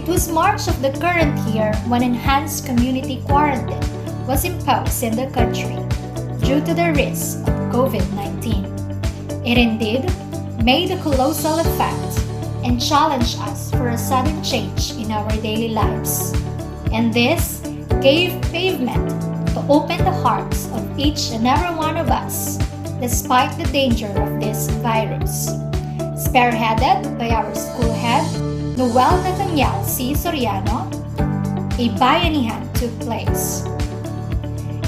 It was March of the current year when enhanced community quarantine was imposed in the country due to the risk of COVID-19. It indeed made a colossal effect and challenged us for a sudden change in our daily lives. And this gave pavement to open the hearts of each and every one of us despite the danger of this virus. Spearheaded by our school head, Noel Nathaniel C. Soriano, a bayanihan took place.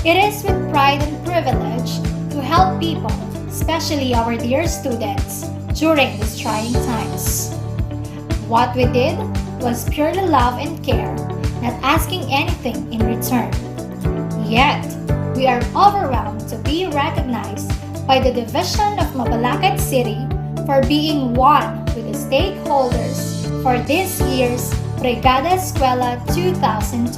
It is with pride and privilege to help people, especially our dear students, during these trying times. What we did was purely love and care, not asking anything in return. Yet, we are overwhelmed to be recognized by the Division of Mabalacat City for being one with the stakeholders for this year's Brigada Eskwela 2020.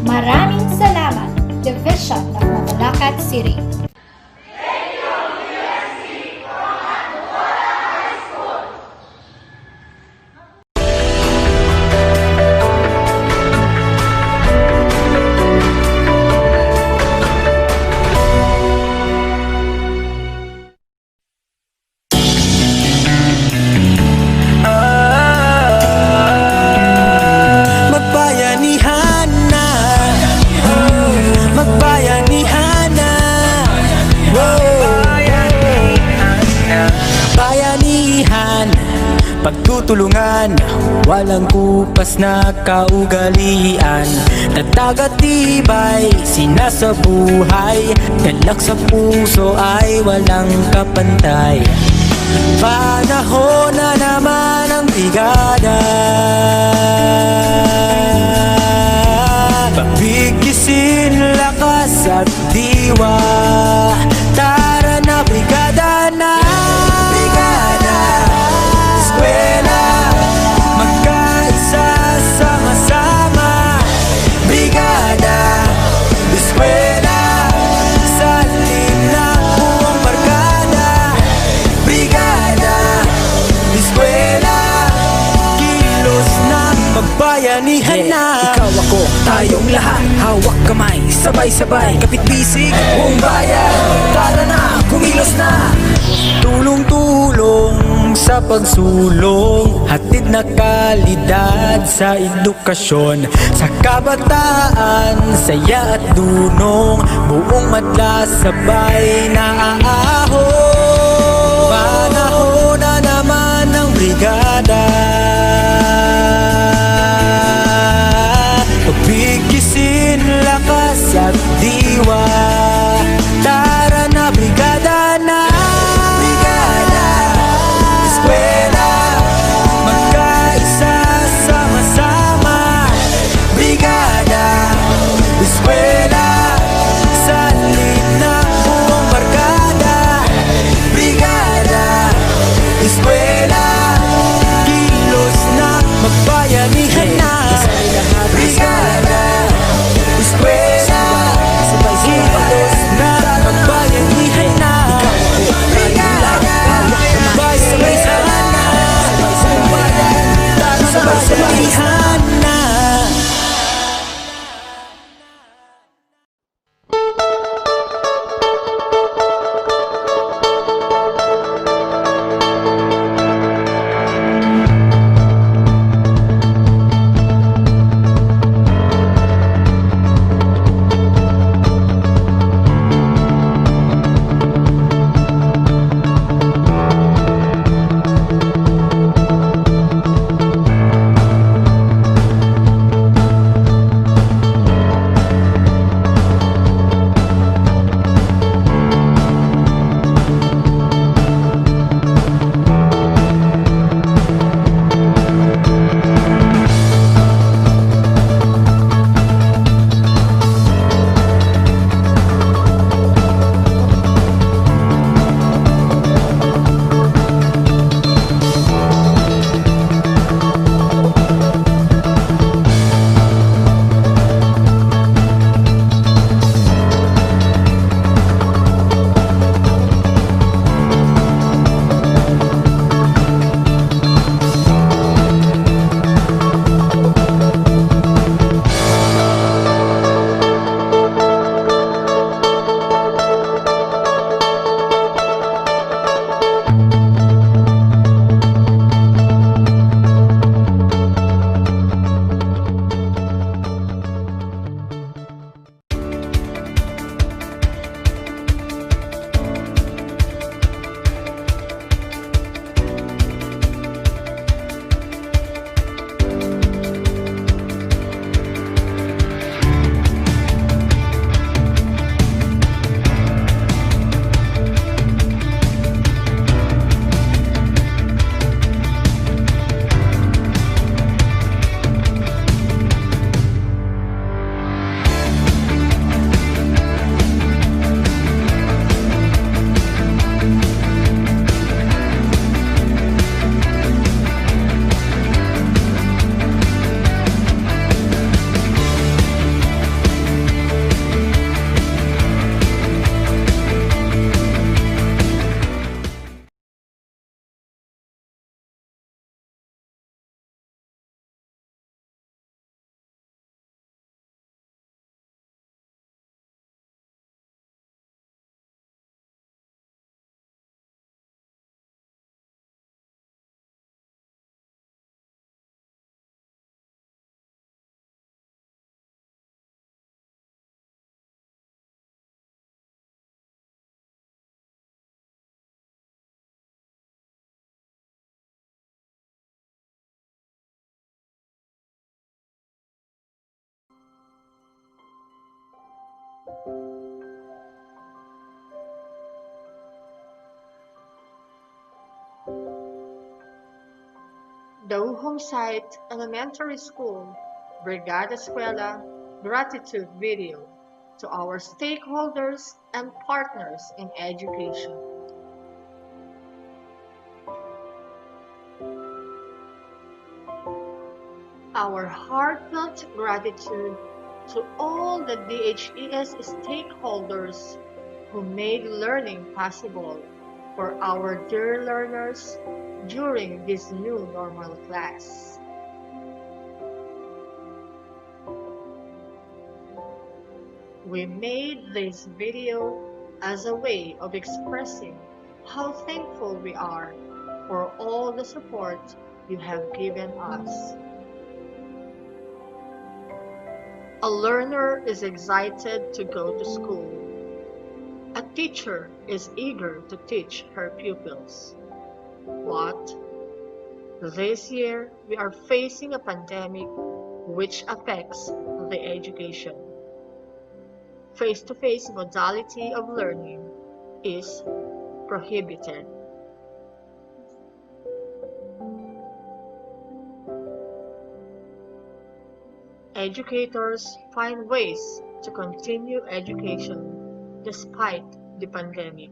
Maraming salamat, Division of Mabalacat City. Pagtutulungan, walang kupas na kaugalian. Tatag at tibay, sinasabuhay. Galak sa puso ay walang kapantay. Panahon na naman ang brigada. Pabigisin lakas at diwa. Tara na brigada na. Bayanihan na, ikaw ako, tayong lahat. Hawak kamay, sabay-sabay, kapit-bisig, buong bayan. Tara na, kumilos na. Tulong-tulong sa pagsulong, hatid na kalidad sa edukasyon. Sa kabataan, saya at dunong, buong madla sabay na aahon. Panahon na naman ng brigada. Pabigisin lakas at diwa. Tara na brigada na. Brigada, eskwela, magkaisa sama-sama. Brigada, eskwela, salin na buong barkada. Brigada, eskwela, kilos na, magbayanihan na. Brigada, eskwela, sabay-sabay. The Site Elementary School Brigada Escuela Gratitude Video to our stakeholders and partners in education. Our heartfelt gratitude to all the DHES stakeholders who made learning possible for our dear learners during this new normal class. We made this video as a way of expressing how thankful we are for all the support you have given us. A learner is excited to go to school. A teacher is eager to teach her pupils. But this year, we are facing a pandemic which affects the education. Face-to-face modality of learning is prohibited. Educators find ways to continue education despite the pandemic.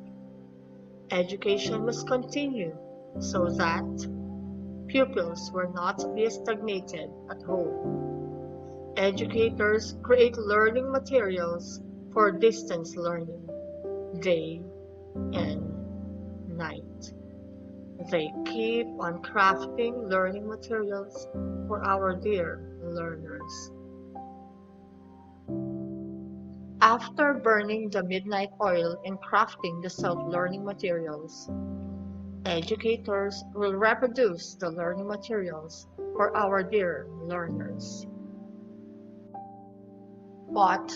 Education must continue so that pupils will not be stagnated at home. Educators create learning materials for distance learning, day and night. They keep on crafting learning materials for our dear learners. After burning the midnight oil in crafting the self-learning materials, educators will reproduce the learning materials for our dear learners. But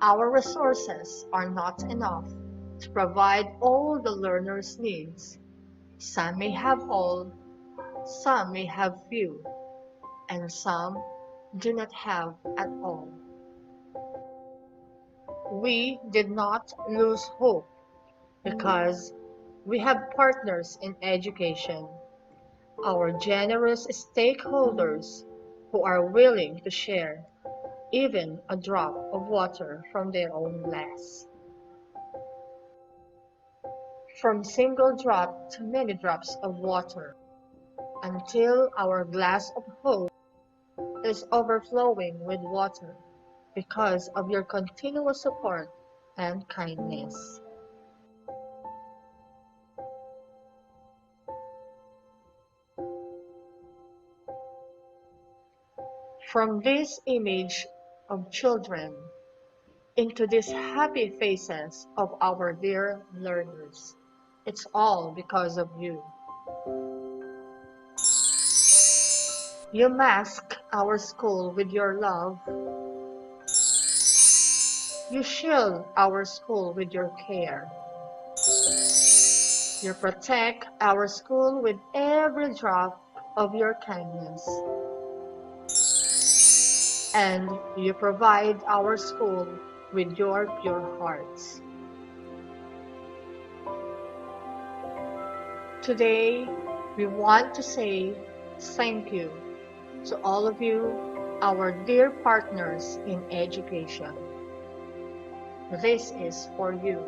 our resources are not enough to provide all the learners' needs. Some may have all, some may have few, and some do not have at all. We did not lose hope because we have partners in education, our generous stakeholders who are willing to share even a drop of water from their own glass. From single drop to many drops of water, until our glass of hope is overflowing with water because of your continuous support and kindness. From this image of children into these happy faces of our dear learners, it's all because of you. You mask our school with your love. You shield our school with your care. You protect our school with every drop of your kindness. And you provide our school with your pure hearts. Today, we want to say thank you to all of you, our dear partners in education. This is for you.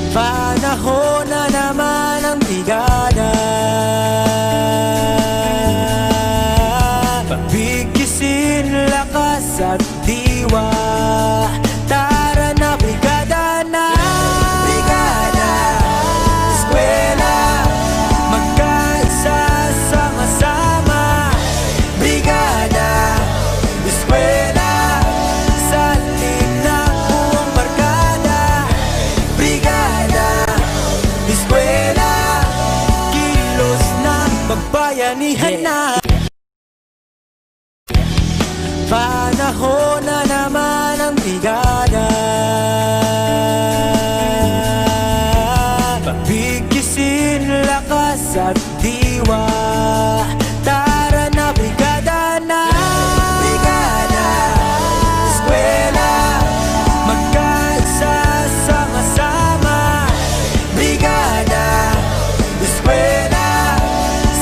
Panahon na naman ang brigada. Pabigkisin lakas at diwa. Tara na brigada na. Brigada, eskwela, magkaisa, sama-sama. Brigada, eskwela, salin na buong barkada. Brigada, eskwela, kilos na magbayanihan na. Panahon na naman ang brigada. Pabigkisin lakas at diwa. Tara na brigada na. Brigada, eskwela, magkaisa, sama-sama. Brigada, eskwela,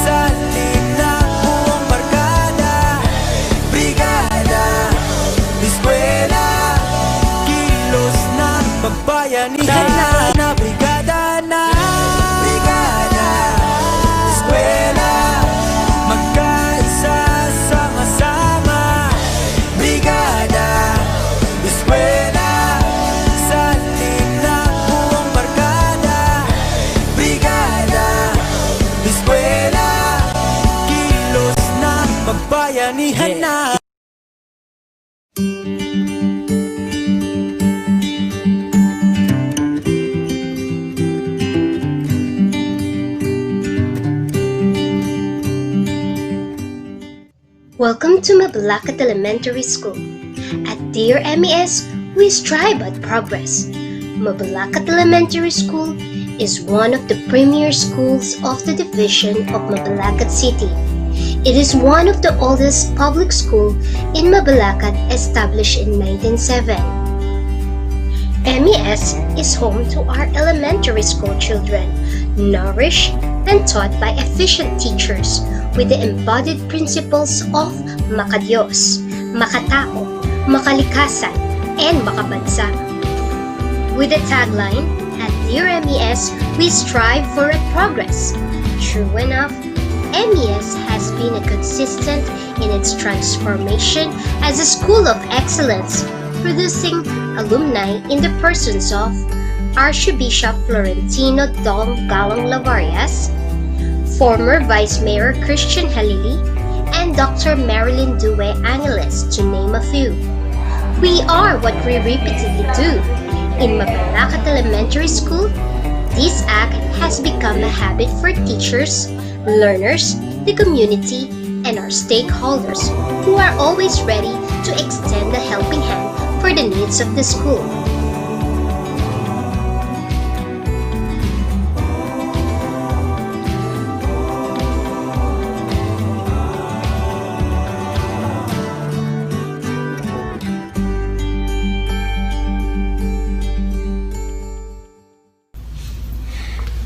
salin na buong barkada. Brigada, eskwela, kilos na magbayanihan na. Brigada na. Brigada, eskwela, magkaisa, sama-sama. Brigada, eskwela, salin na buong barkada. Brigada, eskwela, kilos na magbayanihan na. Welcome to Mabalacat Elementary School. At Dear MES, we strive at progress. Mabalacat Elementary School is one of the premier schools of the division of Mabalacat City. It is one of the oldest public school in Mabalacat, established in 1907. MES is home to our elementary school children, nourished and taught by efficient teachers with the embodied principles of makadiyos, makatao, makalikasan, and makabansa. With the tagline, at Dear MES, we strive for a progress. True enough, MES has been a consistent in its transformation as a school of excellence, producing alumni in the persons of Archbishop Florentino Dong Galong Lavarias, former Vice Mayor Christian Halili, and Dr. Marilyn Due Angeles, to name a few. We are what we repeatedly do. In Mabalacat Elementary School, this act has become a habit for teachers, learners, the community, and our stakeholders who are always ready to extend a helping hand for the needs of the school.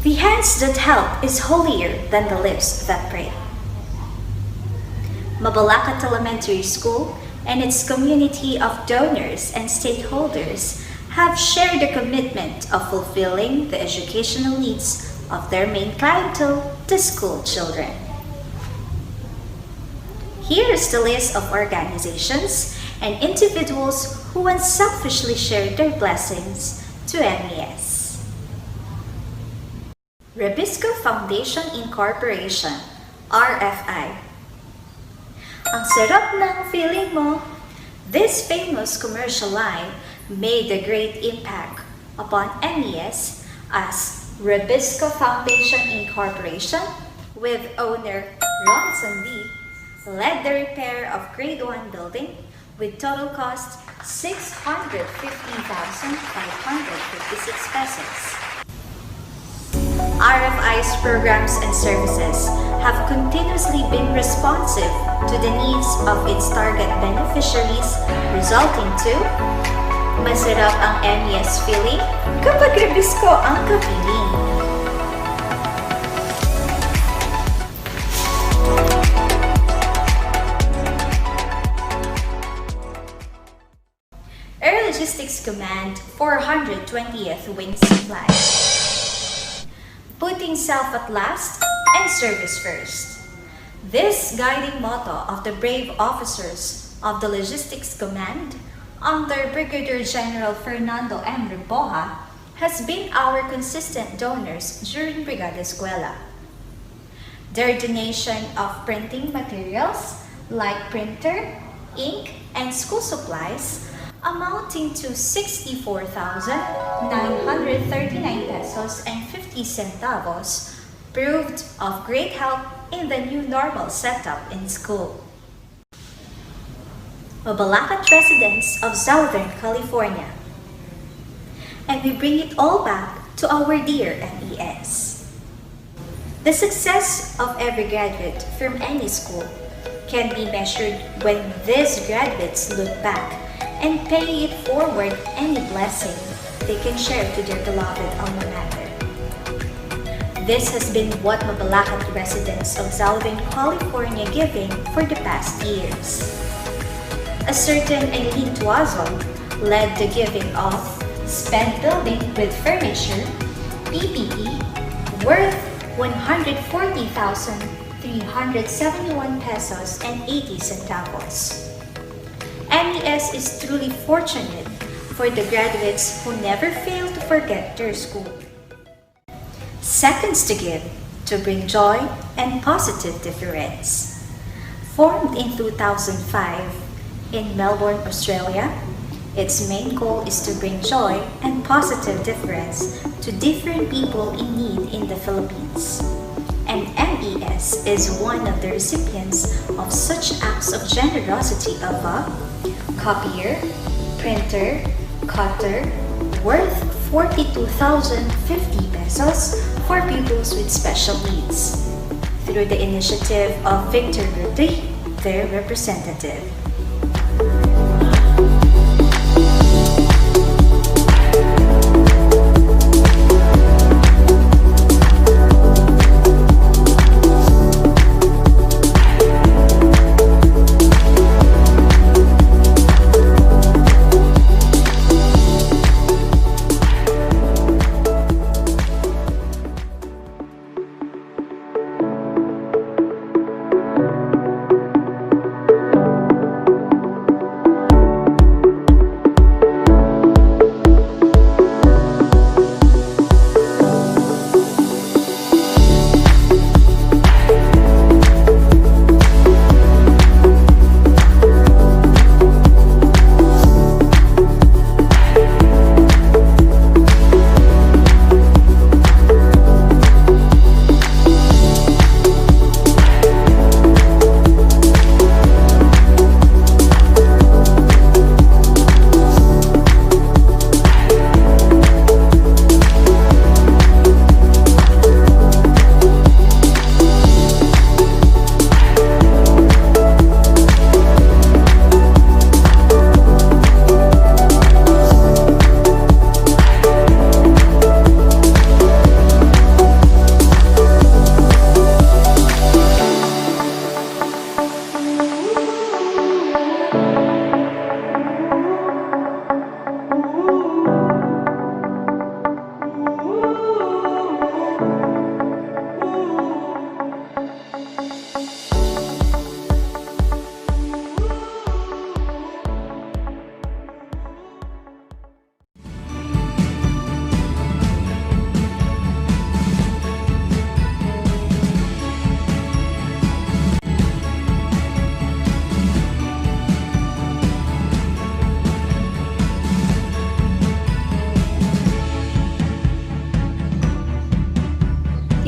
The hands that help is holier than the lips that pray. Mabalacat Elementary School and its community of donors and stakeholders have shared a commitment of fulfilling the educational needs of their main clientele, the school children. Here is the list of organizations and individuals who unselfishly shared their blessings to MES. Rebisco Foundation Incorporation, RFI. Ang sarap ng feeling mo. This famous commercial line made a great impact upon MES as Rebisco Foundation Incorporation, with owner Ronson Lee, led the repair of Grade 1 building with total cost 615,556 pesos. RFI's programs and services have continuously been responsive to the needs of its target beneficiaries, resulting to masarap ang MES feeling kapag Rebisco ang kapiling. Air Logistics Command 420th Wing Supply. putting self at last and service first. This guiding motto of the brave officers of the Logistics Command under Brigadier General Fernando M. Riboja has been our consistent donors during Brigada Escuela. Their donation of printing materials like printer, ink, and school supplies amounting to 64,939 pesos and 50 centavos proved of great help in the new normal setup in school. Mabalacat residents of Southern California. And we bring it all back to our dear MES. The success of every graduate from any school can be measured when these graduates look back and pay it forward any blessing they can share to their beloved alma mater. This has been what Mabalacat residents of Southern California giving for the past years. A certain Eileen Tuazon led the giving of spent building with furniture, PPE, worth 140,371 pesos and 80 centavos. MES is truly fortunate for the graduates who never fail to forget their school. Seconds to Give to bring joy and positive difference. Formed in 2005 in Melbourne, Australia, its main goal is to bring joy and positive difference to different people in need in the Philippines. And MES is one of the recipients of such acts of generosity of a copier, printer, cutter, worth 42,050 pesos for pupils with special needs, through the initiative of Victor Rudy, their representative.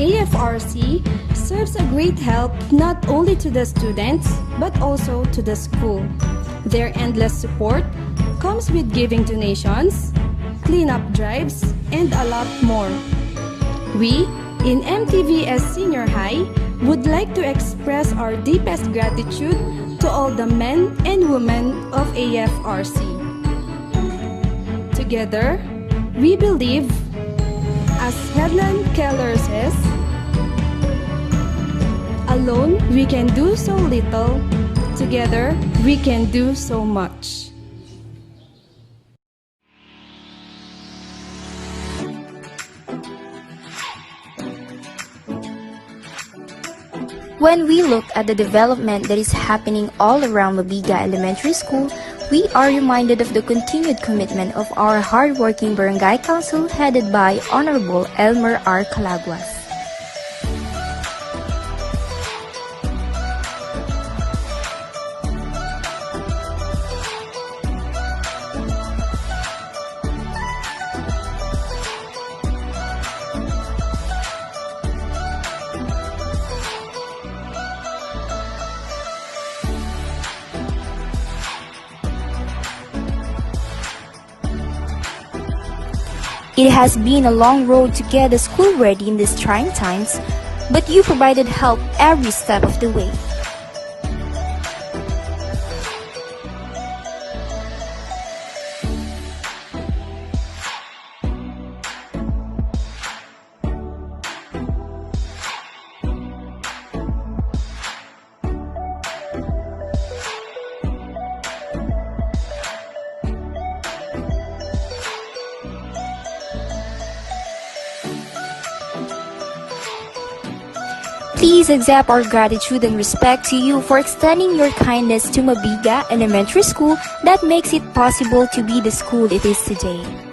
AFRC serves a great help not only to the students but also to the school. Their endless support comes with giving donations, cleanup drives, and a lot more. We, in MTVS Senior High, would like to express our deepest gratitude to all the men and women of AFRC. Together, we believe, as Helen Keller says, alone we can do so little, together we can do so much. When we look at the development that is happening all around Mabiga Elementary School, we are reminded of the continued commitment of our hardworking Barangay Council headed by Honorable Elmer R. Calaguas. It has been a long road to get the school ready in these trying times, but you provided help every step of the way. Please accept our gratitude and respect to you for extending your kindness to Mabiga Elementary School that makes it possible to be the school it is today.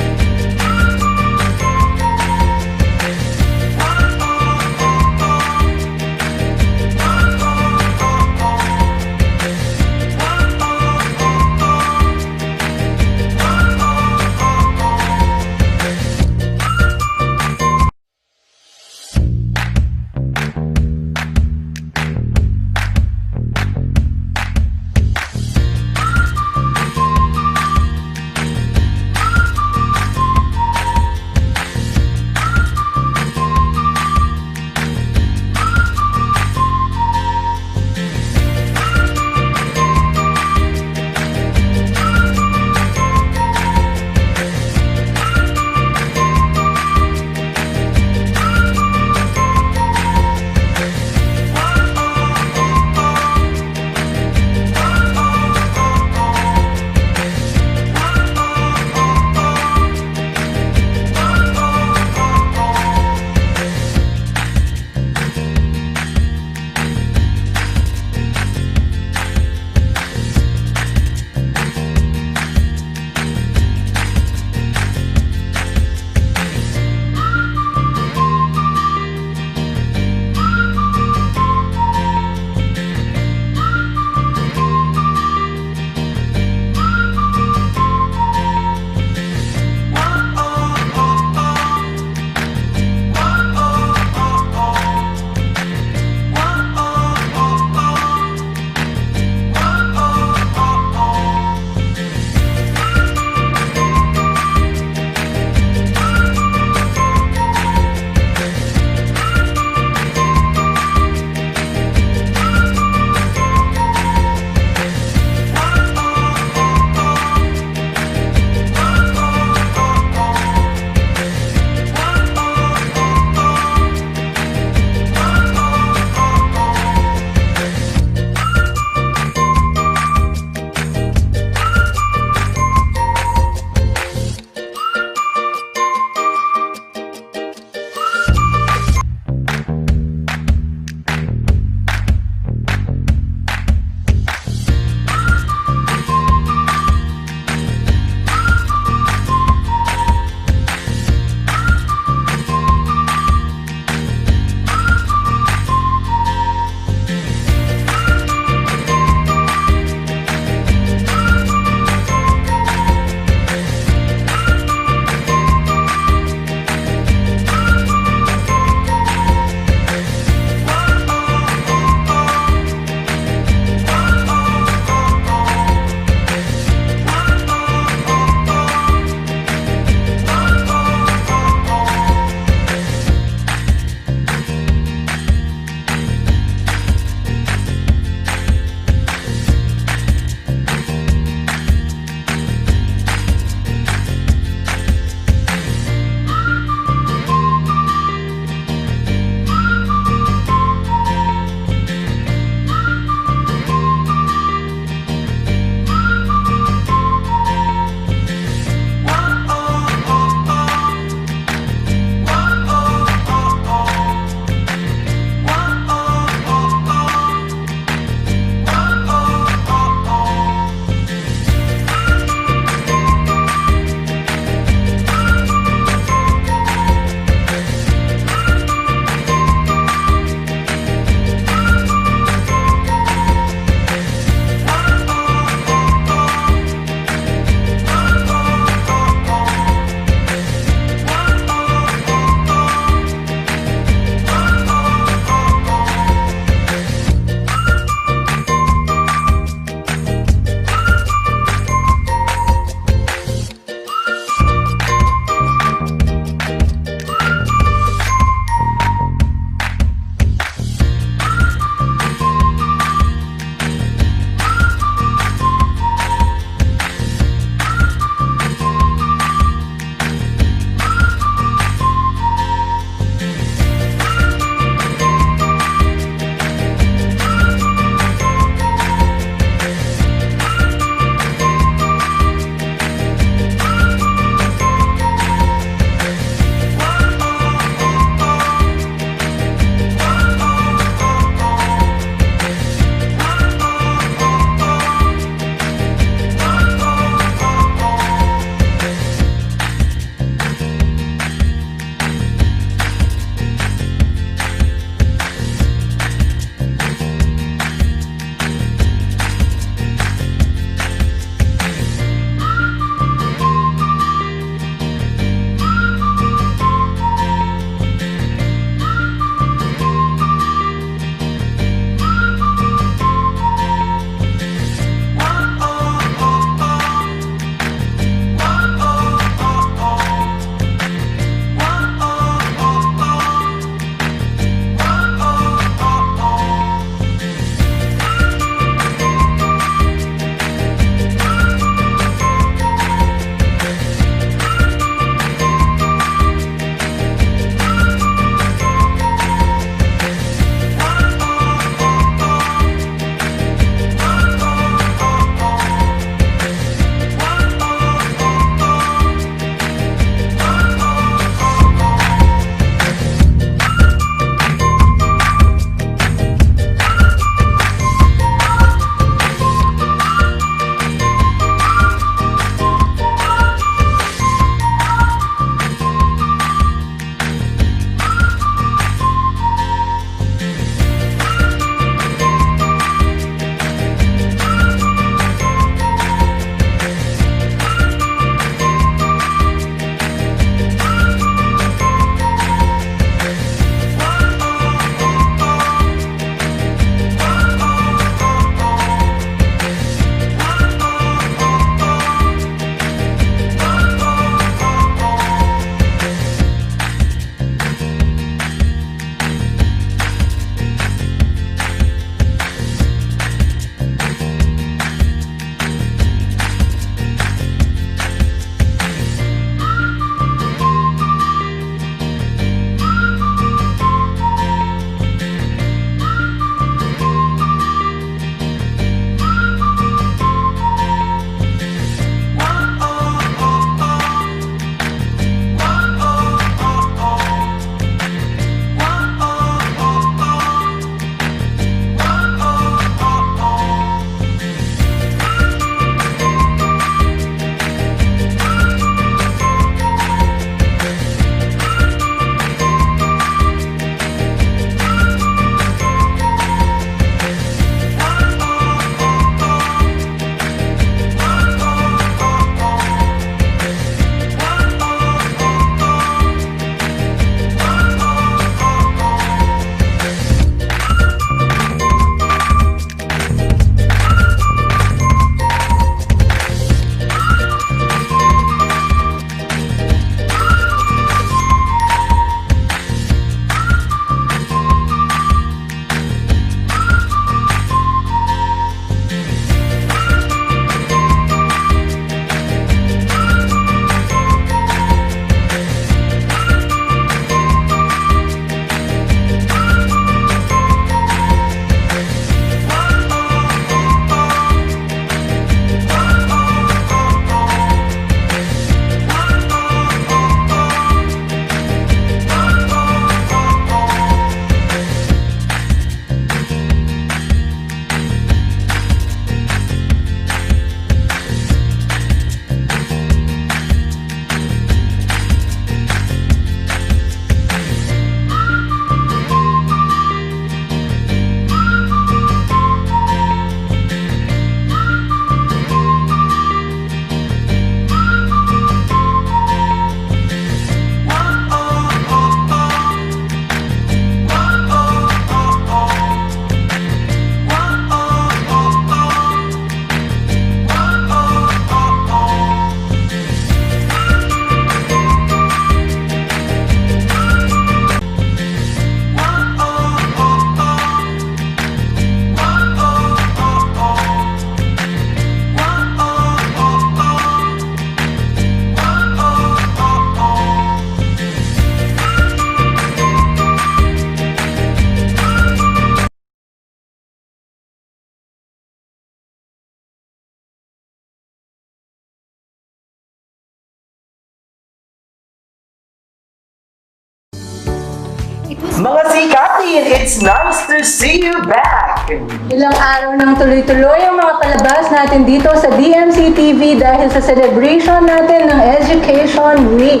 Mga sikatin, it's nice to see you back! Ilang araw nang tuloy-tuloy ang mga palabas natin dito sa DMC TV dahil sa celebration natin ng Education Week.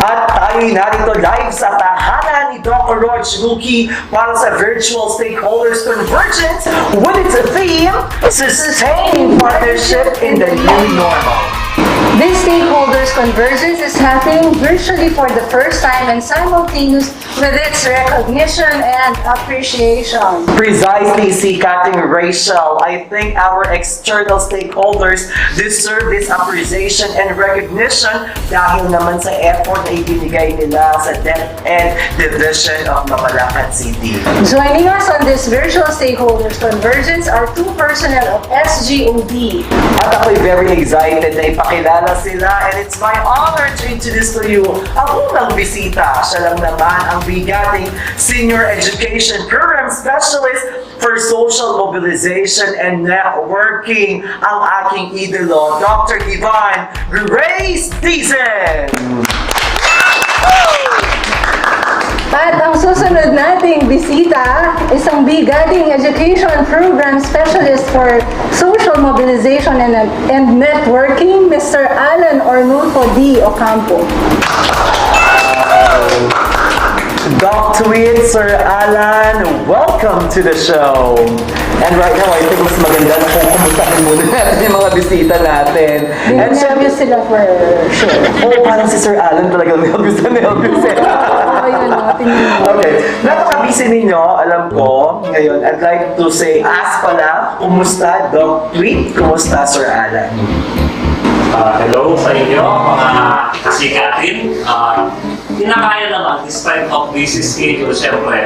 At tayo'y narito live sa tahanan ni Dr. Roach Luki para sa Virtual Stakeholders Convergence with its theme, Sustained Partnership in the New Normal. This Stakeholders Convergence is happening virtually for the first time and simultaneous with its recognition and appreciation. Precisely, Sikating Rachel. I think our external stakeholders deserve this appreciation and recognition dahil naman sa effort na ibinigay nila sa DepEd Division of Mabalacat City. Joining us on this virtual Stakeholders Convergence are two personnel of SGOD. At ako'y very excited na ipakilala sila, and it's my honor to introduce to you ang unang bisita. Siya lang naman ang bigating Senior Education Program Specialist for Social Mobilization and Networking, ang aking idolo, Dr. Yvonne Grace Dizon! At ang susunod nating bisita, isang bigating Education Program Specialist for Social Mobilization and Networking, Mr. Alan Ornulfo D. Ocampo. Doc Tweet, Sir Alan, welcome to the show. And right now, I think mas maganda na kung kumustahin muna natin yung mga bisita natin. And Nervous sila for sure. oh, parang si Sir Alan talagang nervous na nervous eh. Ayun, tingin mo. Okay, napaka-busy ninyo, alam ko. Ngayon, I'd like to say, ask pala, kumusta, Doc Tweet? Kumusta, Sir Alan? Hello sa inyo, mga kasikatin. Kinakaya naman, despite of busy schedule, syempre,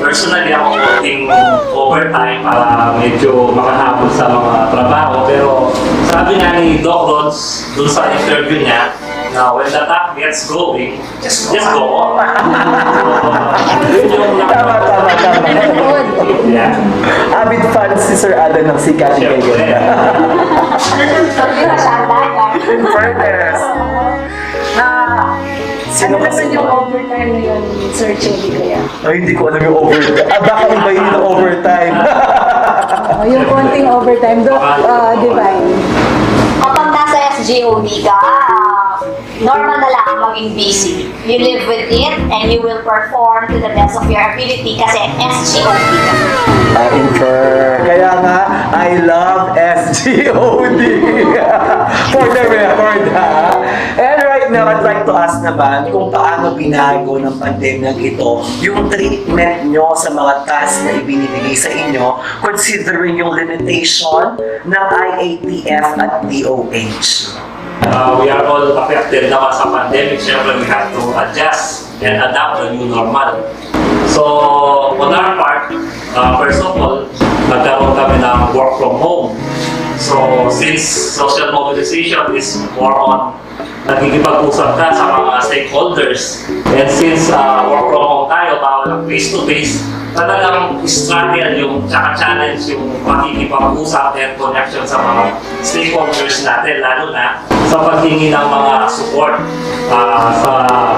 personally ako working overtime para medyo makahabol sa mga trabaho. Pero sabi nga ni Doc Rods dun sa interview niya, na when the top gets going, just go on. Yun yung Tama. yeah. Avid fan si Sir Alan ng sikat ni Siyempre. In fairness. Sino Ano kasi naman yung overtime na yun, Sir Chili, kaya? Ay, hindi ko alam yung overtime. Baka iba yun yung overtime. Yung konting overtime, Divine. Kapag nasa SGOD ka, normal na lang maging busy. You live with it and you will perform to the best of your ability kasi SGOD ka. Infer. Kaya nga, I love SGOD. For the record, ha? And right now, I'd like to ask naman kung paano binago ng pandemyang ito yung treatment nyo sa mga tasks na ibinibigay sa inyo considering yung limitation ng IATF at DOH. We are all affected naman sa pandemic. Siyempre, we have to adjust and adapt the new normal. So, on our part, first of all, nagkaroon kami ng work from home. So, since social mobilization is more on nagkikipag-usap ka sa mga stakeholders, and since work from home tayo, bawal ang face-to-face, talagang struggle yung challenge yung makikipag-usap and connection sa mga stakeholders natin, lalo na sa paghingi ng mga support sa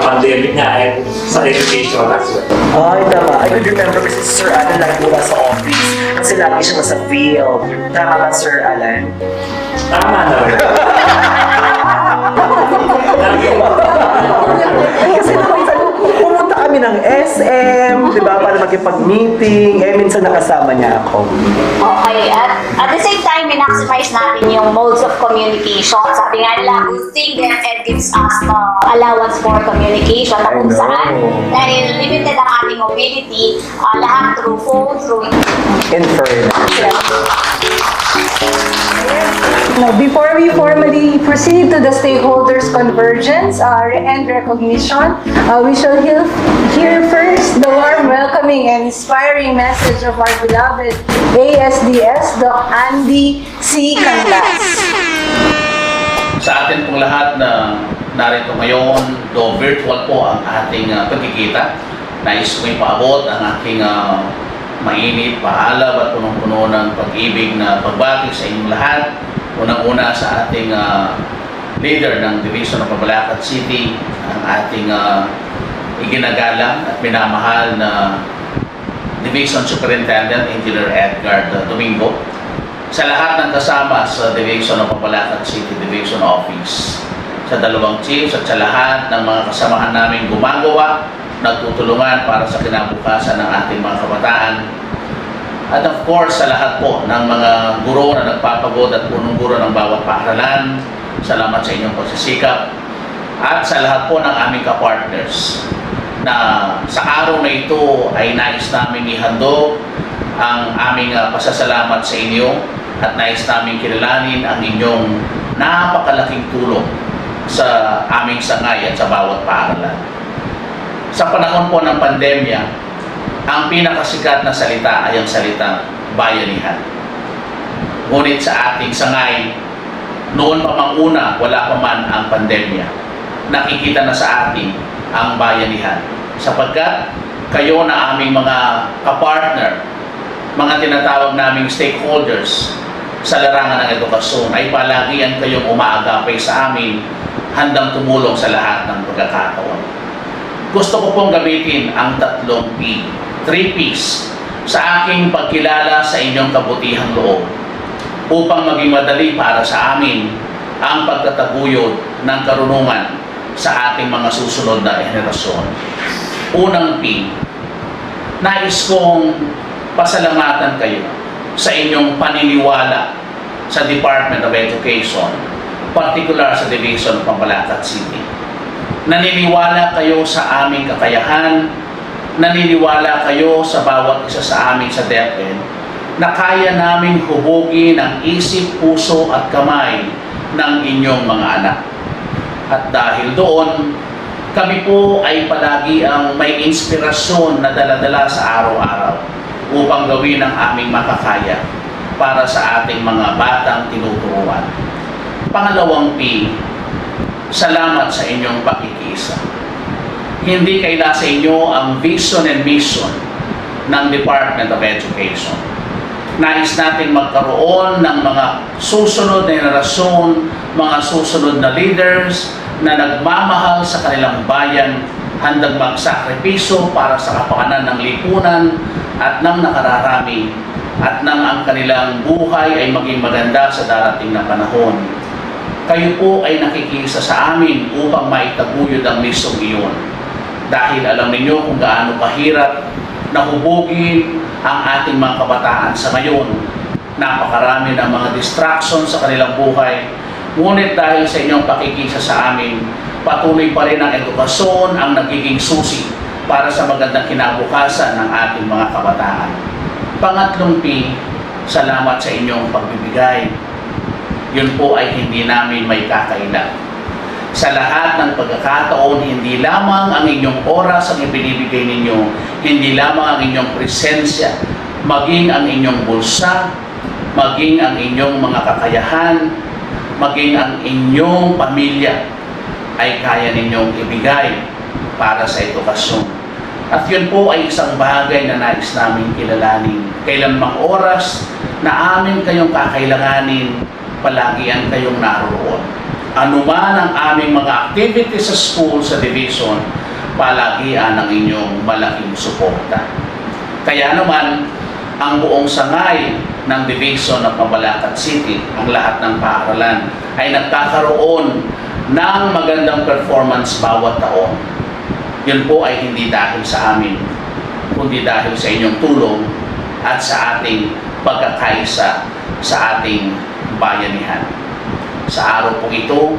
pandemic nga and sa education as well. Ay, tama. I could remember kasi si Sir Alan lagi mula sa office kasi lagi siya nasa field. Tama ba, Sir Alan? Tama na rin. Kasi pumunta kami ng SM, di ba, para makipag-meeting. Minsan nakasama niya ako. Okay, at the same time, maximize natin yung modes of communication. Sabi nga nila, good thing DepEd gives us allowance for communication na kung saan, dahil limited ang ating mobility, lahat through phone, through In fairness. Now, before we formally proceed to the stakeholders convergence and recognition, we shall hear first the warm welcoming and inspiring message of our beloved ASDS, Doc Andy C. Canlas. Sa atin pong lahat na narito ngayon, though virtual po ang ating pagkikita, nais ko ipaabot ang aking mainit, paalab at punong-puno ng pag-ibig na pagbati sa inyong lahat. Unang-una sa ating leader ng Division of Mabalacat City, ang ating iginagalang at minamahal na Division Superintendent Engineer Edgar Domingo, sa lahat ng kasama sa Division of Pambalakad City Division Office, sa dalawang chiefs at sa lahat ng mga kasamahan namin gumagawa, nagtutulungan para sa kinabukasan ng ating mga kabataan. At of course, sa lahat po ng mga guro na nagpapagod at punong guro ng bawat paaralan, salamat sa inyong pagsisikap. At sa lahat po ng aming kapartners na sa araw na ito ay nais namin ihandog ang aming pasasalamat sa inyo at nais namin kilalanin ang inyong napakalaking tulong sa aming sangay at sa bawat paaralan. Sa panahon po ng pandemya, ang pinakasikat na salita ay ang salitang bayanihan. Ngunit sa ating sangay, noon pa mang una, wala pa man ang pandemya, nakikita na sa atin ang bayanihan. Sapagkat kayo na aming mga kapartner, mga tinatawag naming stakeholders sa larangan ng edukasyon, ay palagian kayong umaagapay sa amin, handang tumulong sa lahat ng pagkakataon. Gusto ko pong gamitin ang 3 P, 3 Ps, sa aking pagkilala sa inyong kabutihang loob upang maging madali para sa amin ang pagtataguyod ng karunungan sa ating mga susunod na henerasyon. Unang P, nais kong pasalamatan kayo sa inyong paniniwala sa Department of Education, particular sa Division of Pambalakad City. Naniniwala kayo sa aming kakayahan, naniniwala kayo sa bawat isa sa amin sa DepEd na kaya naming hubugin ang isip, puso at kamay ng inyong mga anak. At dahil doon, kami po ay palagi ang may inspirasyon na dala-dala sa araw-araw upang gawin ang aming makakaya para sa ating mga batang tinuturuan. Pangalawang P, salamat sa inyong pakikiisa. Hindi kaila sa inyo ang vision and mission ng Department of Education. Nais natin magkaroon ng mga susunod na henerasyon, mga susunod na leaders na nagmamahal sa kanilang bayan, handang magsakripiso para sa kapakanan ng lipunan at ng nakararami at nang ang kanilang buhay ay maging maganda sa darating na panahon. Kayo po ay nakikisa sa amin upang maitaguyod ang misyong iyon. Dahil alam ninyo kung gaano kahirap na hubugin ang ating mga kabataan sa ngayon. Napakarami ng mga distractions sa kanilang buhay. Ngunit dahil sa inyong pakikisa sa amin, patuloy pa rin ang edukasyon ang nagiging susi para sa magandang kinabukasan ng ating mga kabataan. Pangatlong P, salamat sa inyong pagbibigay. Yun po ay hindi namin may kakaila. Sa lahat ng pagkakataon, hindi lamang ang inyong oras ang ibinibigay ninyo, hindi lamang ang inyong presensya, maging ang inyong bulsa, maging ang inyong mga kakayahan, maging ang inyong pamilya ay kaya ninyong ibigay para sa edukasyon. At yun po ay isang bagay na nais namin kilalanin. Kailanmang oras na amin kayong kakailanganin, palagian kayong naroon. Anuman ang aming mga activities sa school, sa division, palagian ang inyong malaking suporta. Kaya naman, ang buong sangay ng Division of Pambalakad City, ang lahat ng paaralan, ay nagkakaroon ng magandang performance bawat taon. Yun po ay hindi dahil sa amin, kundi dahil sa inyong tulong at sa ating pagkakaisa sa ating bayanihan. Sa araw po ito,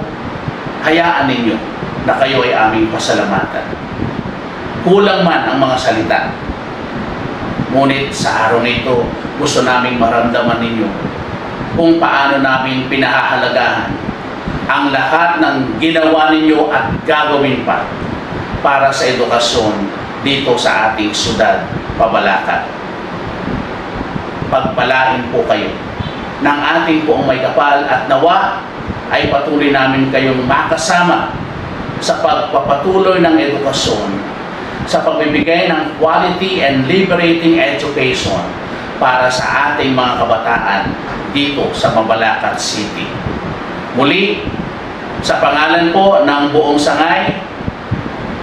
hayaan ninyo na kayo ay aming pasalamatan. Kulang man ang mga salita, ngunit sa araw na ito, gusto naming maramdaman ninyo kung paano namin pinahahalagahan ang lahat ng ginawa ninyo at gagawin pa para sa edukasyon dito sa ating syudad, Pambalakad. Pagpalain po kayo ng ating poong may kapal at nawa ay patuloy namin kayong makasama sa pagpapatuloy ng edukasyon, sa pagbibigay ng quality and liberating education para sa ating mga kabataan dito sa Pambalakad City. Muli, sa pangalan po ng buong sangay,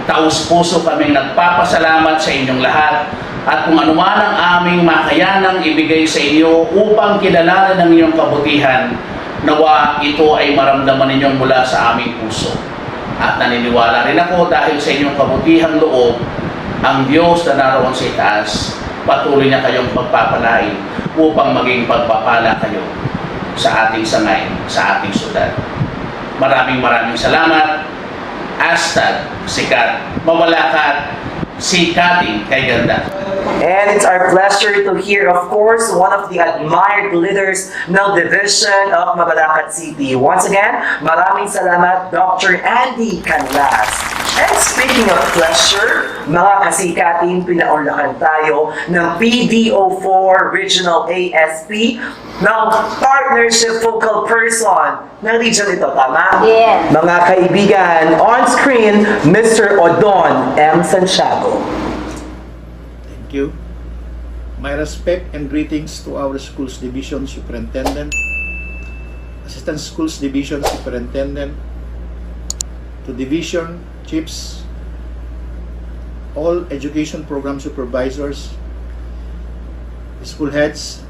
Taus-puso kaming nagpapasalamat sa inyong lahat at kung anuman ang aming makayanang ibigay sa inyo upang kilalanin ang inyong kabutihan, nawa ito ay maramdaman ninyong mula sa aming puso. At naniniwala rin ako dahil sa inyong kabutihang loob, ang Diyos na naroon sa itaas, patuloy niya kayong pagpapalain upang maging pagpapala kayo sa ating sangay, sa ating syudad. Maraming salamat. Hashtag sikat, mawalakat, sikating kay ganda. And it's our pleasure to hear, of course, one of the admired leaders ng Division of Mabalacat City. Once again, maraming salamat, Dr. Andy Canlas. And speaking of pleasure, mga kasikating, pinaunlakan tayo ng PDO4 Regional ASP ng Partnership Focal Person ng region ito, tama? Yes. Mga kaibigan, on screen, Mr. Odon M. Santiago. Thank you. My respect and greetings to our Schools Division Superintendent, Assistant Schools Division Superintendent, to Division Chiefs, all education program supervisors, school heads,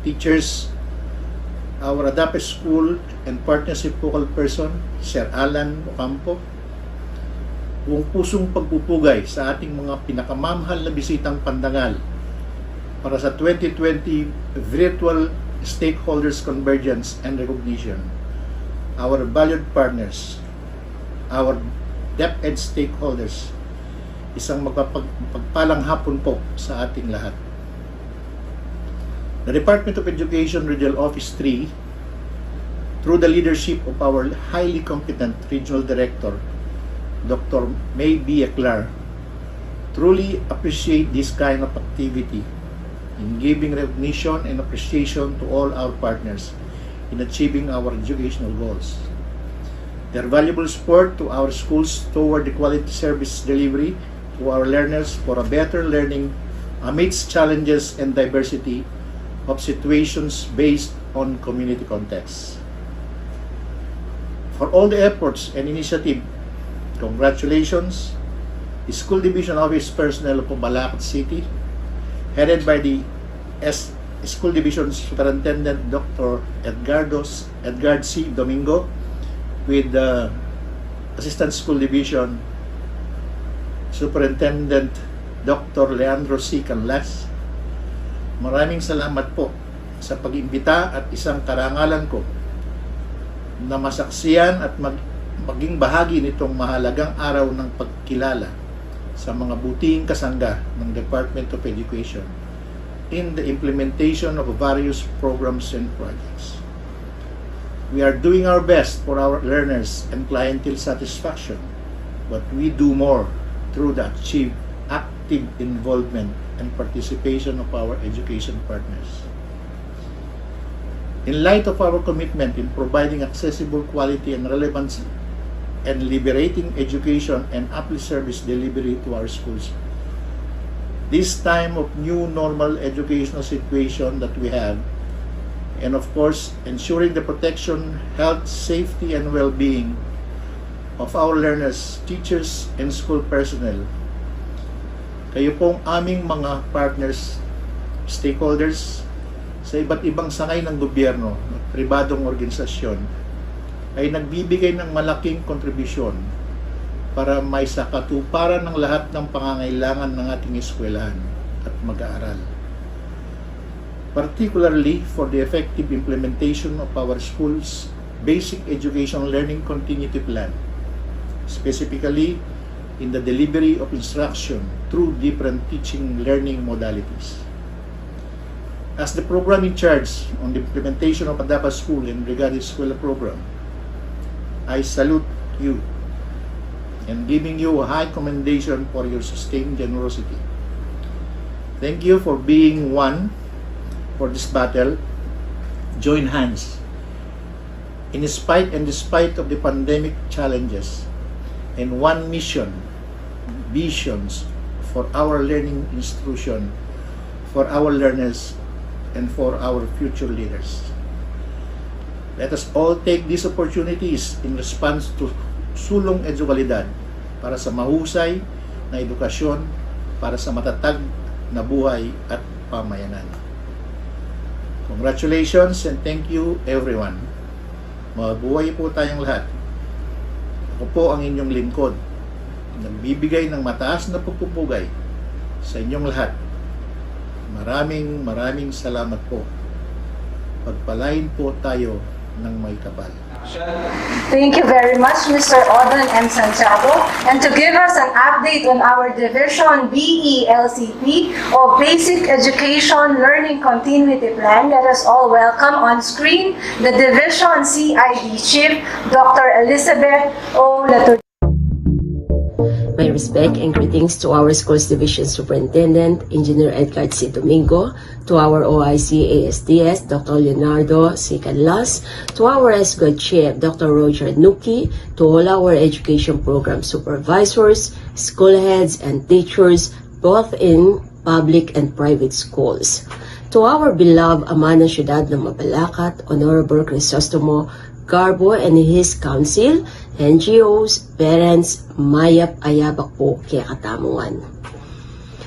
teachers, our adapted school and partnership focal person, Sir Alan Ocampo, buong pusong pagpupugay sa ating mga pinakamamahal na bisitang pandangal para sa 2020 Virtual Stakeholders Convergence and Recognition, our valued partners, our DepEd stakeholders, isang magpagpalang hapon po sa ating lahat. The Department of Education Regional Office 3, through the leadership of our highly competent Regional Director, Dr. May B. Eclar, truly appreciate this kind of activity in giving recognition and appreciation to all our partners in achieving our educational goals. Their valuable support to our schools toward the quality service delivery to our learners for a better learning amidst challenges and diversity of situations based on community context. For all the efforts and initiative, congratulations, the School Division Office personnel of Mabalacat City, headed by the School Division Superintendent Dr. Edgard C. Domingo, with the Assistant School Division Superintendent Dr. Leandro C. Canlas. Maraming salamat po sa pag-imbita at isang karangalan ko na masaksiyan at maging bahagi nitong mahalagang araw ng pagkilala sa mga buting kasangga ng Department of Education in the implementation of various programs and projects. We are doing our best for our learners and clientele satisfaction, but we do more through the achieved active involvement and participation of our education partners. In light of our commitment in providing accessible, quality, and relevant and liberating education and uplift service delivery to our schools, this time of new normal educational situation that we have, and of course, ensuring the protection, health, safety, and well-being of our learners, teachers, and school personnel, kayo pong aming mga partners, stakeholders, sa iba't ibang sangay ng gobyerno at pribadong organisasyon, ay nagbibigay ng malaking kontribusyon para may sakatuparan ng lahat ng pangangailangan ng ating eskwelahan at mag-aaral. Particularly for the effective implementation of our school's basic education learning continuity plan, specifically in the delivery of instruction through different teaching learning modalities. As the program in charge on the implementation of Adapa School and Brigade Eskwela program, I salute you and giving you a high commendation for your sustained generosity. Thank you for being one for this battle. Join hands in spite and despite of the pandemic challenges, and one mission, visions for our learning institution, for our learners, and for our future leaders. Let us all take these opportunities in response to sulong edukalidad para sa mahusay na edukasyon, para sa matatag na buhay at pamayanan. Congratulations and thank you everyone. Mabuhay po tayong lahat. Ako po ang inyong lingkod, nagbibigay ng mataas na pagpupugay sa inyong lahat. Maraming salamat po. Pagpalain po tayo ng may kapal. Thank you very much, Mr. Odon M. Santiago. And to give us an update on our Division BELCP or Basic Education Learning Continuity Plan, let us all welcome on screen the Division CID Chief, Dr. Elizabeth O. Latour. My respect and greetings to our Schools Division Superintendent, Engineer Edgar C. Domingo, to our OIC ASDS, Dr. Leonardo C. Canlas, to our SGOD Chief, Dr. Roger Nuki, to all our education program supervisors, school heads, and teachers, both in public and private schools. To our beloved ama ng siyudad ng Mabalacat, Honorable Crisostomo Garbo and his council, NGOs, parents, mayap ayabak po kaya katamuan.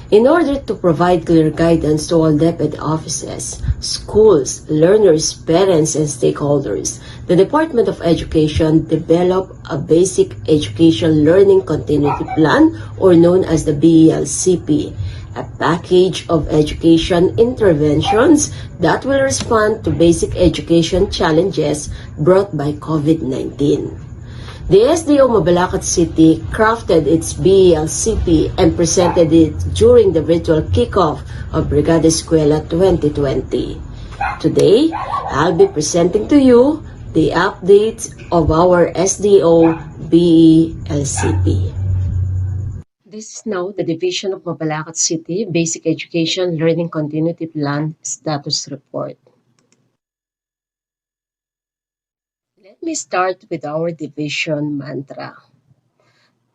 In order to provide clear guidance to all DepEd offices, schools, learners, parents, and stakeholders, the Department of Education developed a Basic Education Learning Continuity Plan, or known as the BELCP, a package of education interventions that will respond to basic education challenges brought by COVID-19. The SDO Mabalacat City crafted its BELCP and presented it during the virtual kickoff of Brigada Eskwela 2020. Today, I'll be presenting to you the updates of our SDO BELCP. This is now the Division of Mabalacat City Basic Education Learning Continuity Plan Status Report. Let me start with our division mantra.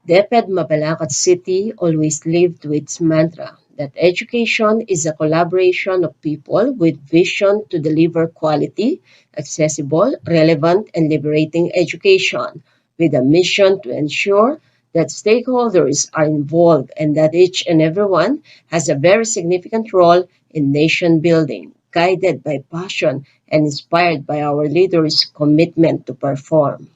DepEd Mabalacat City always lived to its mantra that education is a collaboration of people with vision to deliver quality, accessible, relevant, and liberating education, with a mission to ensure that stakeholders are involved and that each and everyone has a very significant role in nation building, guided by passion and inspired by our leaders' commitment to perform.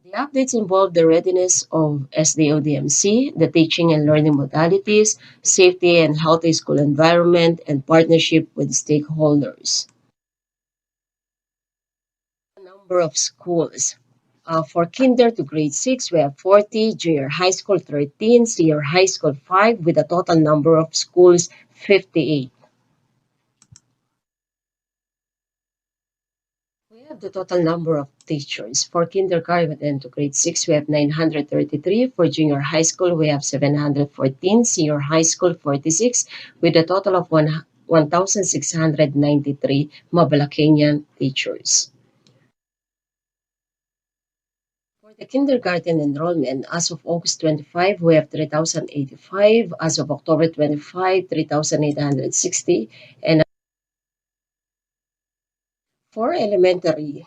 The updates involve the readiness of SDO DMC, the teaching and learning modalities, safety and healthy school environment, and partnership with stakeholders. Number of schools. For kinder to grade 6, we have 40, junior high school 13, senior high school 5, with a total number of schools 58. We have the total number of teachers. For kindergarten to grade 6, we have 933. For junior high school, we have 714. Senior high school 46, with a total of 1,693 Mabalacañan teachers. For the kindergarten enrollment, as of August 25, we have 3,085. As of October 25, 3,860. And for elementary,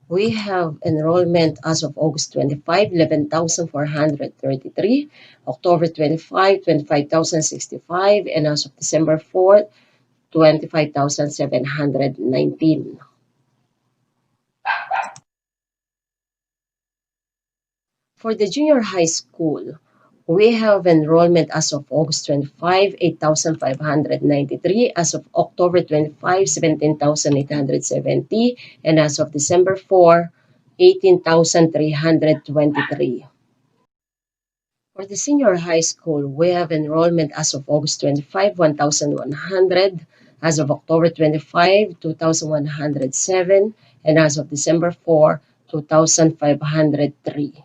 we have enrollment as of August 25, 11,433. October 25, 25,065. And as of December 4, 25,719. For the junior high school, we have enrollment as of August 25, 8,593. As of October 25, 17,870. And as of December 4, 18,323. For the senior high school, we have enrollment as of August 25, 1,100. As of October 25, 2,107. And as of December 4, 2,503.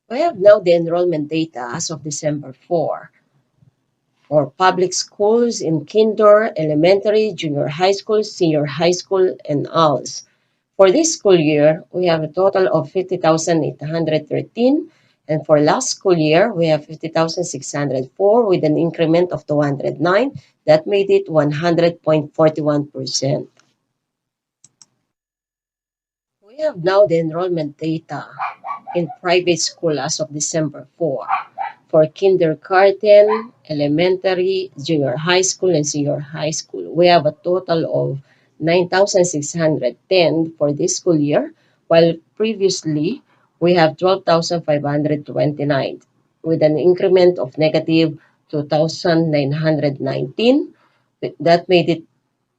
We have now the enrollment data as of December 4 for public schools in kinder, elementary, junior high school, senior high school, and ALS. For this school year, we have a total of 50,813, and for last school year, we have 50,604 with an increment of 209. That made it 100.41%. We have now the enrollment data in private school as of December 4. For kindergarten, elementary, junior high school, and senior high school, we have a total of 9,610 for this school year, while previously we have 12,529 with an increment of negative 2,919. That made it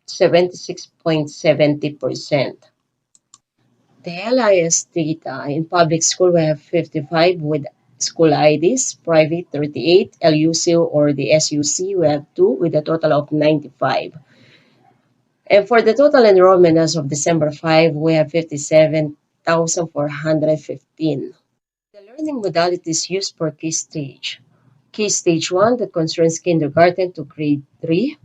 76.70%. The LIS data in public school, we have 55 with school IDs, private 38, LUC or the SUC, we have 2 with a total of 95. And for the total enrollment as of December 5, we have 57,415. The learning modalities used for key stage. Key stage 1 that concerns kindergarten to grade 3.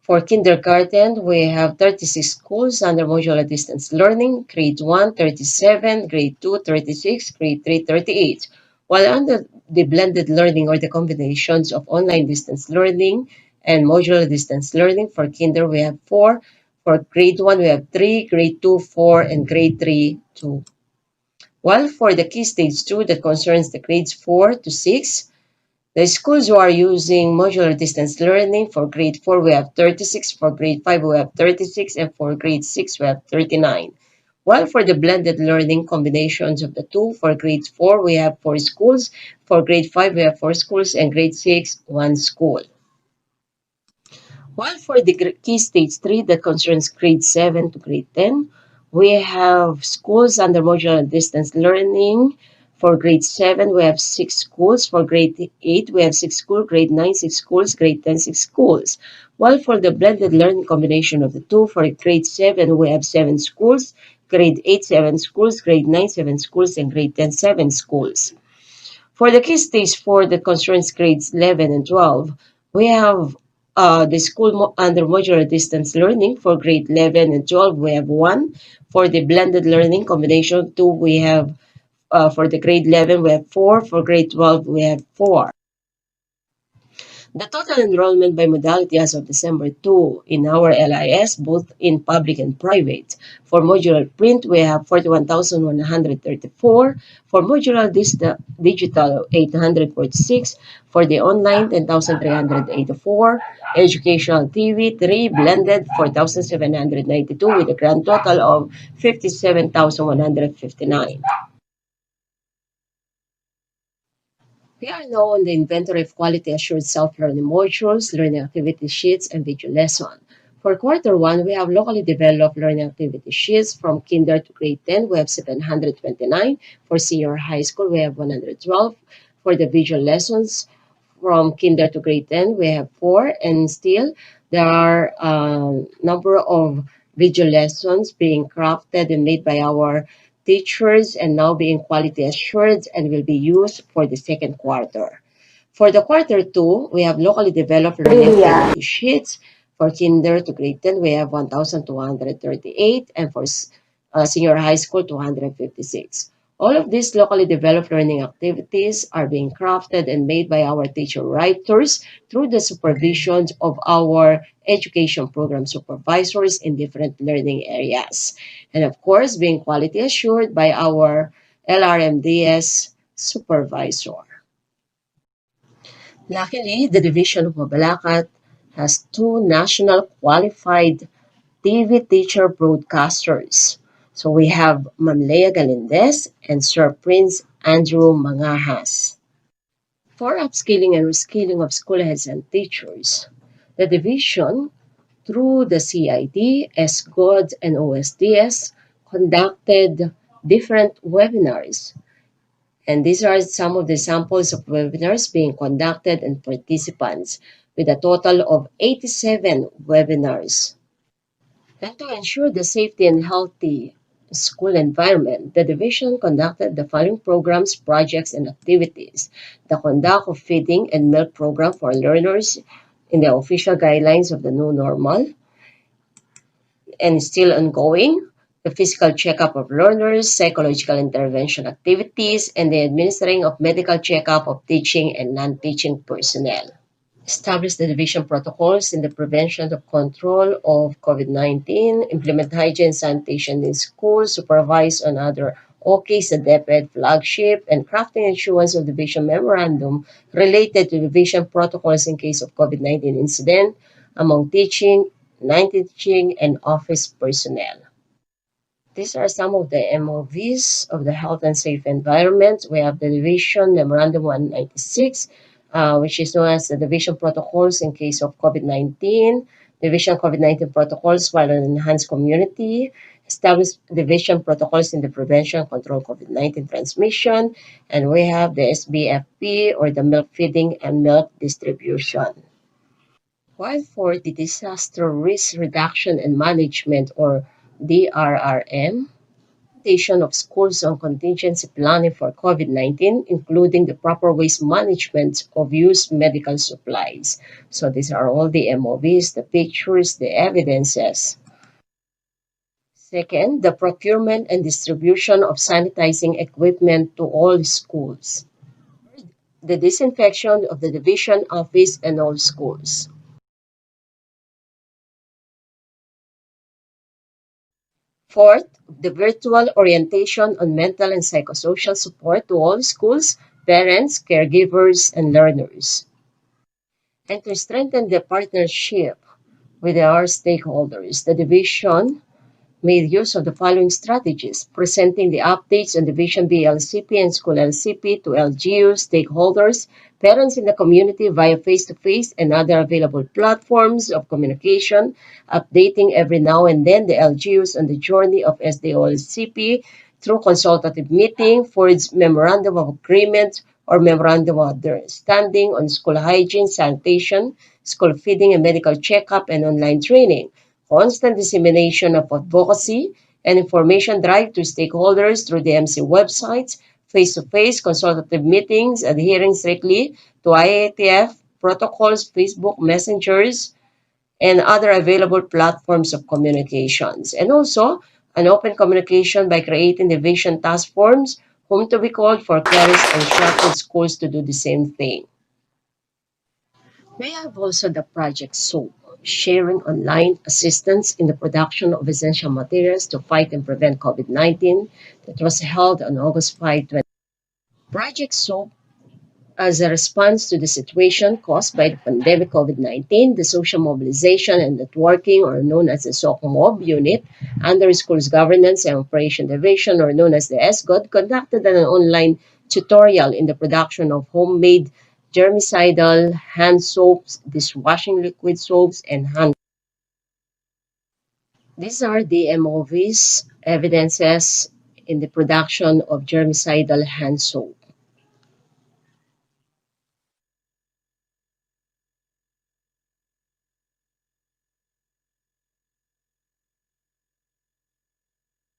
For kindergarten, we have 36 schools under modular distance learning, grade 1, 37, grade 2, 36, grade 3, 38. While under the blended learning or the combinations of online distance learning and modular distance learning, for kinder, we have 4. For grade 1, we have 3, grade 2, 4, and grade 3, 2. While for the key stage 2 that concerns the grades 4 to 6, the schools who are using modular distance learning, for grade 4, we have 36, for grade 5, we have 36, and for grade 6, we have 39. While for the blended learning combinations of the two, for grade 4, we have 4 schools, for grade 5, we have 4 schools, and grade 6, 1 school. While for the key stage 3 that concerns grade 7 to grade 10, we have schools under modular distance learning. For grade 7, we have 6 schools. For grade 8, we have 6 schools. Grade 9, 6 schools. Grade 10, 6 schools. While for the blended learning combination of the two, for grade 7, we have 7 schools. Grade 8, 7 schools. Grade 9, 7 schools. And grade 10, 7 schools. For the key stage 4 that concerns grades 11 and 12, we have the school under modular distance learning. For grade 11 and 12, we have 1. For the blended learning combination 2, we have for the grade 11, we have 4. For grade 12, we have 4. The total enrollment by modality as of December 2 in our LIS, both in public and private. For modular print, we have 41,134. For modular digital, 846. For the online, 10,384. Educational TV, 3. Blended, 4,792 with a grand total of 57,159. We are now on the inventory of quality assured self-learning modules, learning activity sheets, and video lesson. For quarter 1, we have locally developed learning activity sheets. From kinder to grade 10, we have 729. For senior high school, we have 112. For the visual lessons, from kinder to grade 10, we have 4. And still, there are a number of video lessons being crafted and made by our teachers and now being quality assured and will be used for the second quarter. For the quarter 2, we have locally developed learning activity sheets. For kinder to grade 10, we have 1,238 and for senior high school, 256. All of these locally developed learning activities are being crafted and made by our teacher writers through the supervision of our education program supervisors in different learning areas. And of course, being quality assured by our LRMDS supervisor. Luckily, the Division of Mabalacat has 2 national qualified TV teacher broadcasters. So we have Ma'am Lea Galindez and Sir Prince Andrew Mangahas. For upskilling and reskilling of school heads and teachers, the division, through the CID, SGOD, and OSDS, conducted different webinars. And these are some of the samples of webinars being conducted and participants, with a total of 87 webinars. And to ensure the safety and healthy school environment, the division conducted the following programs, projects, and activities. The conduct of feeding and milk program for learners in the official guidelines of the new normal and still ongoing. The physical checkup of learners, psychological intervention activities, and the administering of medical checkup of teaching and non-teaching personnel. Establish the division protocols in the prevention of control of COVID-19, implement hygiene sanitation in schools, supervise on other okay sa DepEd flagship, and crafting issuance of division memorandum related to division protocols in case of COVID-19 incident among teaching, non-teaching, and office personnel. These are some of the MOVs of the health and safe environment. We have the Division Memorandum 196, which is known as the Division Protocols in case of COVID-19, Division COVID-19 Protocols for an enhanced community, establish division protocols in the prevention and control COVID-19 transmission, and we have the SBFP, or the milk feeding and milk distribution. While for the Disaster Risk Reduction and Management, or DRRM, implementation of schools on contingency planning for COVID-19, including the proper waste management of used medical supplies. So these are all the MOVs, the pictures, the evidences. Second, the procurement and distribution of sanitizing equipment to all schools. The disinfection of the division office and all schools. Fourth, the virtual orientation on mental and psychosocial support to all schools, parents, caregivers, and learners. And to strengthen the partnership with our stakeholders, the division made use of the following strategies: presenting the updates on Division B LCP and School LCP to LGUs, stakeholders, parents in the community via face-to-face and other available platforms of communication, updating every now and then the LGUs on the journey of SDO LCP through consultative meeting, forged memorandum of agreement or memorandum of understanding on school hygiene, sanitation, school feeding and medical checkup, and online training. Constant dissemination of advocacy and information drive to stakeholders through DMC websites, face-to-face consultative meetings, adhering strictly to IATF protocols, Facebook messengers, and other available platforms of communications. And also, an open communication by creating division task forms, whom to be called for carers and sheltered schools to do the same thing. We have also the Project SOAP, sharing online assistance in the production of essential materials to fight and prevent COVID-19, that was held on August 5, 2020. Project SOAP, as a response to the situation caused by the pandemic COVID-19, the social mobilization and networking, or known as the SOCMOB unit, under Schools Governance and Operation Division, or known as the SGOD, conducted an online tutorial in the production of homemade germicidal hand soaps, dishwashing liquid soaps, and hand. These are the MOVs, evidences in the production of germicidal hand soap.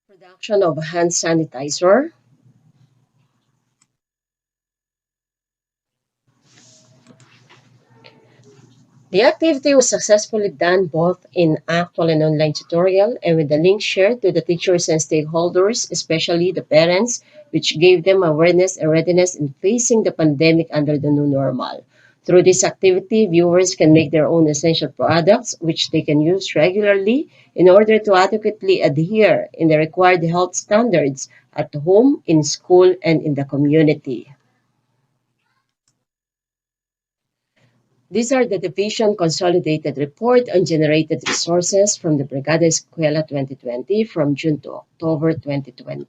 Production of hand sanitizer. The activity was successfully done both in actual and online tutorial, and with the link shared to the teachers and stakeholders, especially the parents, which gave them awareness and readiness in facing the pandemic under the new normal. Through this activity, viewers can make their own essential products, which they can use regularly in order to adequately adhere in the required health standards at home, in school, and in the community. These are the Division Consolidated Report on Generated Resources from the Brigada Escuela 2020 from June to October 2020.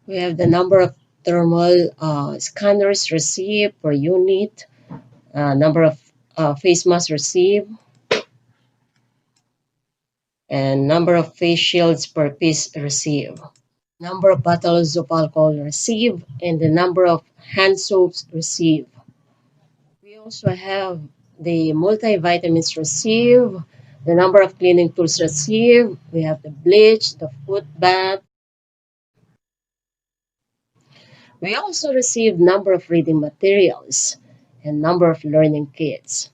We have the number of thermal scanners received per unit, number of face masks received, and number of face shields per piece received, number of bottles of alcohol received, and the number of hand soaps received. We also have the multivitamins received, the number of cleaning tools received. We have the bleach, the foot bath. We also received number of reading materials and number of learning kits.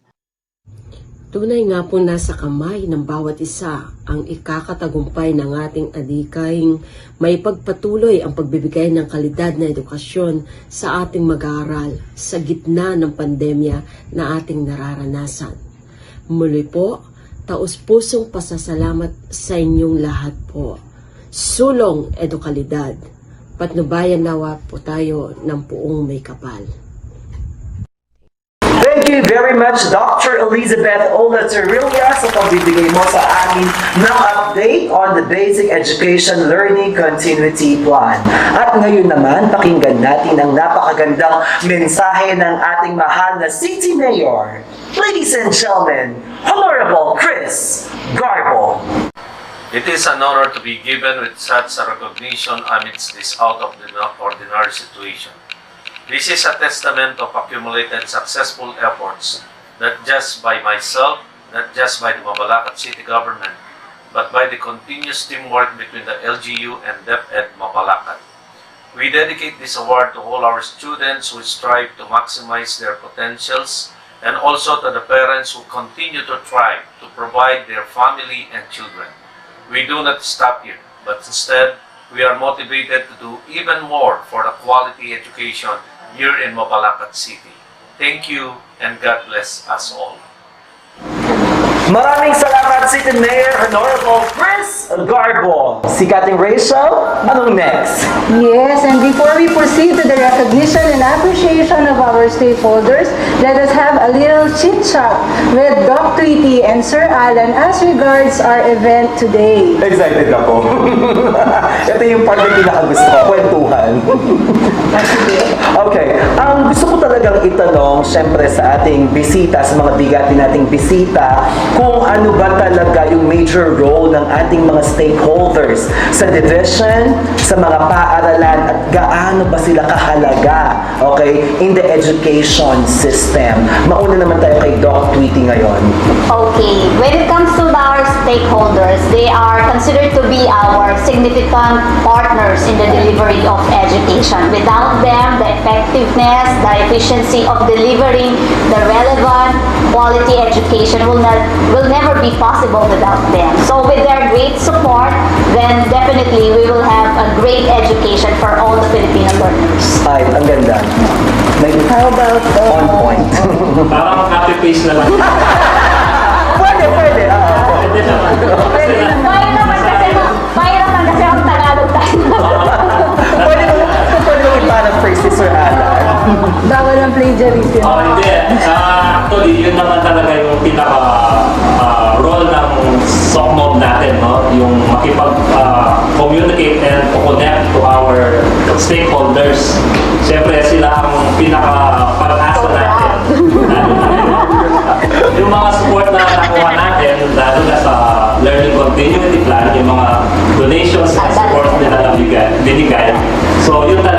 Tunay nga po nasa kamay ng bawat isa ang ikakatagumpay ng ating adhikaing may pagpatuloy ang pagbibigay ng kalidad na edukasyon sa ating mag-aaral sa gitna ng pandemya na ating nararanasan. Muli po, taos-pusong pasasalamat sa inyong lahat po. Sulong Edukalidad, Patnubayan nawa po tayo ng puong may kapal. Thank you very much, Dr. Elizabeth Olaterilla, sa pagbibigay mo sa amin ng update on the Basic Education Learning Continuity Plan. At ngayon naman, pakinggan natin ang napakagandang mensahe ng ating mahal na City Mayor. Ladies and gentlemen, Honorable Chris Garbo. It is an honor to be given with such a recognition amidst this out-of-the-ordinary situation. This is a testament of accumulated successful efforts, not just by myself, not just by the Mabalacat City Government, but by the continuous teamwork between the LGU and DepEd Mabalacat. We dedicate this award to all our students who strive to maximize their potentials, and also to the parents who continue to try to provide their family and children. We do not stop here, but instead, we are motivated to do even more for the quality education here in Mabalacat City. Thank you, and God bless us all. Maraming salamat, City Mayor Honorable Chris Garbo. Si Kating Rachel, anong next? Yes, and before we proceed to the recognition and appreciation of our stakeholders, let us have a little chit-chat with Doc Tweety and Sir Alan as regards our event today. Excited ako. Ito yung part na pinakagusto ko, kwentuhan. Okay, ang gusto ko talagang itanong, syempre sa ating bisita, sa mga bigati nating bisita, kung ano ba talaga yung major role ng ating mga stakeholders sa division, sa mga paaralan, at gaano ba sila kahalaga, okay, in the education system. Mauna naman tayo kay Doc Tweety ngayon. Okay, when it comes to our stakeholders, they are considered to be our significant partners in the delivery of education. Without them, the effectiveness, the efficiency of delivering the relevant quality education will never be possible without them. So with their great support, then definitely we will have a great education for all the Filipino learners. Ay, ang ganda. How about on point. Parang copy-paste na lang. Pwede. Pwede naman. Kaya naman kasi ang Tagalog tayo. Pwede mo i-paraphrase si Sir Alan. Bawal ang plagiarism. Hindi. Actually, yun naman talaga yung role ng SOCMOB natin, no? Yung makipag-communicate and connect to our stakeholders. Siyempre, sila ang pinaka-pag-asa natin. Yung mga support na nakuha natin, lalo na sa Learning Continuity Plan, yung mga donations at support nila na binigay. So, yun talaga